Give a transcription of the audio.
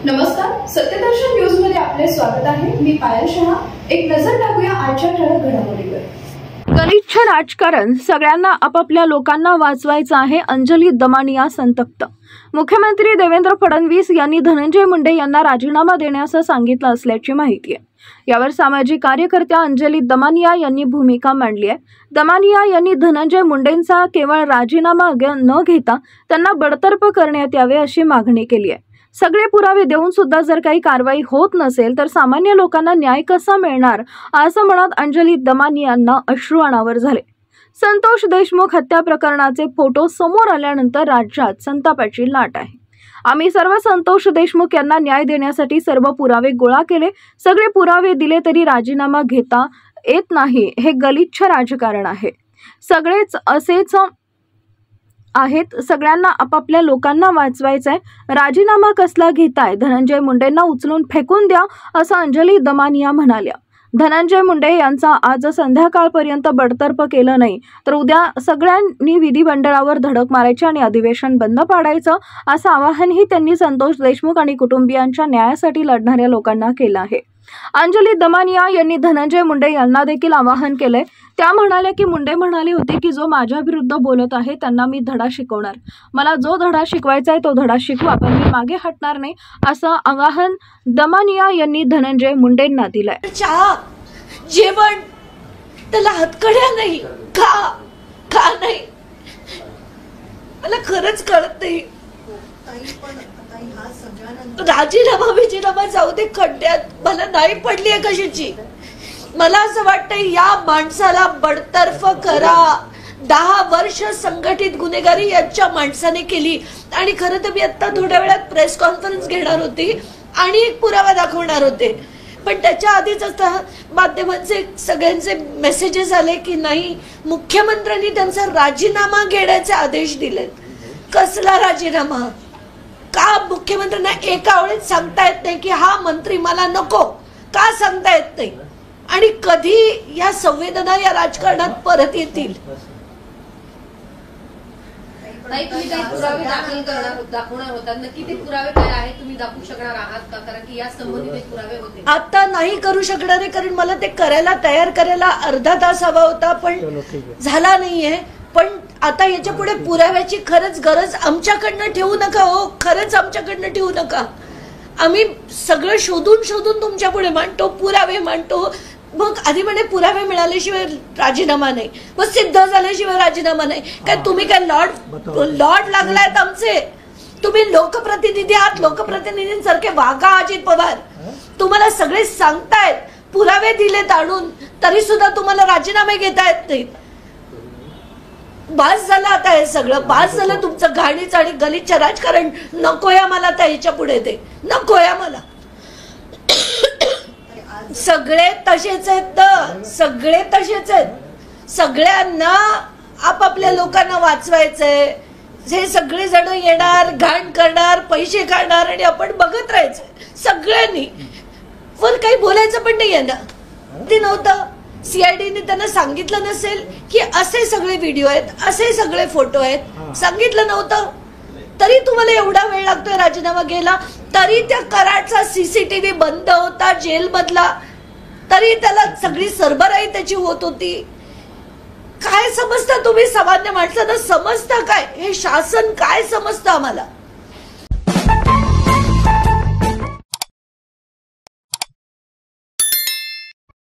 नमस्कार, सत्यदर्शन न्यूज मध्ये आपले स्वागत आहे। मी पायल शहा। एक नजर टाकूया आजच्या ठळक घडामोडीवर। गलिच्छ राजकारण, सगळ्यांना आपापल्या लोकांना वाचवायचं आहे। अंजली दमानिया संतप्त। मुख्यमंत्री देवेंद्र फडणवीस यांनी धनंजय मुंडे यांना राजीनामा देण्यास सांगितलं असल्याची माहिती आहे। यावर सामाजिक कार्यकर्त्या अंजली दमानिया यांनी भूमिका मांडली आहे। दमानिया यांनी धनंजय मुंडेंचा केवळ राजीनामा न घेता त्यांना बडतर्फ करण्यात यावे अशी मागणी केली आहे। सगळे पुरावे देऊन सुद्धा जर काही कारवाई होत नसेल तर सामान्य लोकांना न्याय कसा मिळणार, असं म्हणत अंजली दमानियांना अश्रू अनावर झाले। संतोष देशमुख हत्या प्रकरणाचे फोटो समोर आल्यानंतर राज्यात संतापाची लाट आहे। आम्ही सर्व संतोष देशमुख यांना न्याय देण्यासाठी सर्व पुरावे गोळा केले, सगळे पुरावे दिले तरी राजीनामा घेता येत नाही। हे गलिच्छ राजकारण आहे। सगळेच असेच आहेत, सगळ्यांना आपापल्या लोकांना वाचवायचंय। राजीनामा कसला घेताय? धनंजय मुंडेंना उचलून फेकून द्या, असं अंजली दमानिया म्हणाल्या। धनंजय मुंडे यांचा आज संध्याकाळपर्यंत बडतर्फ केलं नाही तर उद्या सगळ्यांनी विधिमंडळावर धडक मारायची आणि अधिवेशन बंद पाडायचं, असं आवाहनही त्यांनी संतोष देशमुख आणि कुटुंबियांच्या न्यायासाठी लढणाऱ्या लोकांना केलं आहे। अंजली दमानिया यांनी धनंजय मुंडे यांना देखील आवाहन केलंय। त्या म्हणाल्या की मुंडे म्हणाले होते की जो माझ्या विरुद्ध बोलत आहे त्यांना मी धडा शिकवणार, मला जो धडा शिकवायचा आहे तो धडा शिकवा, पण मी मागे हटणार नाही, असं आवाहन दमानिया यांनी धनंजय मुंडेंना दिलंय। चहा जेवण त्याला हातकड्या नाही का नाही मला खरंच कळत नाही। राजीनामा जाऊ दे खड्ड्यात, मला नाही पडली आहे कशाची। मला असं वाटतंय या माणसाला बडतर्फ करा। 10 वर्ष संघटित गुन्हेगारी याच्या माणसाने केली आणि खरं तर मी आता थोड्या वेळात प्रेस कॉन्फरन्स घेणार होती आणि एक पुरावा दाखवणार होते, पण त्याच्या आधीच आता माध्यमांचे सगळ्यांचे मेसेजेस आले की नाही, मुख्यमंत्र्यांनी त्यांचा राजीनामा घेण्याचे आदेश दिलेत। कसला राजीनामा? का मुख्यमंत्र्यांना एका वेळेस सांगता येत नाही की हा मंत्री मला नको? का सांगता येत नाही? आणि कधी या संवेदना या राजकारणात परत येतील? पुरावे दाखवणार होतात, नक्की ते पुरावे काय आहेत तुम्ही दाखवू शकणार आहात का? कारण की या संबंधित पुरावे होते। आता नाही करू शकणार आहे, कारण मला ते करायला तयार करायला अर्धा तास हवा होता, पण झाला नाहीये। पण आता याच्या पुढे पुराव्याची खरंच गरज आमच्याकडनं ठेवू नका हो, खरंच आमच्याकडनं ठेवू नका। आम्ही सगळं शोधून शोधून तुमच्या पुढे मांडतो, पुरावे मांडतो, मग आधी म्हणे पुरावे मिळाल्याशिवाय राजीनामा नाही, मग सिद्ध झाल्याशिवाय राजीनामा नाही। काय तुम्ही काय लॉर्ड लागलायत आमचे? तुम्ही लोकप्रतिनिधी आहात, लोकप्रतिनिधींसारखे वागा अजित पवार। तुम्हाला सगळे सांगतायत, पुरावे दिलेत आणून, तरी सुद्धा तुम्हाला राजीनामे घेता येत नाहीत। बास झालं आता हे सगळं, बास झालं तुमचं घाणीच आणि गलिच्छ राजकारण। नकोय मला त्या ह्याच्या पुढे, ते नकोय मला। सगळे तसेच आहेत, सगळे तसेच आहेत। सगळ्यांना आपापल्या लोकांना वाचवायचंय। हे सगळे जण येणार, घाण करणार, पैसे काढणार आणि आपण बघत राहायचं सगळ्यांनी। पण काही बोलायचं पण नाही आहे ना, ते नव्हतं। सीआयडीने त्यांना सांगितलं नसेल की असे सगळे व्हिडिओ आहेत, असे सगळे फोटो आहेत, सांगितलं नव्हतं तरी तुम्हाला एवढा वेळ लागतोय राजीनामा घ्यायला। तरी त्या कराडचा सीसीटीव्ही बंद होता जेल मधला, तरी त्याला सगळी सरबराई त्याची होत होती। काय समजता तुम्ही? सामान्य माणसांना समजता काय? हे शासन काय समजतं आम्हाला?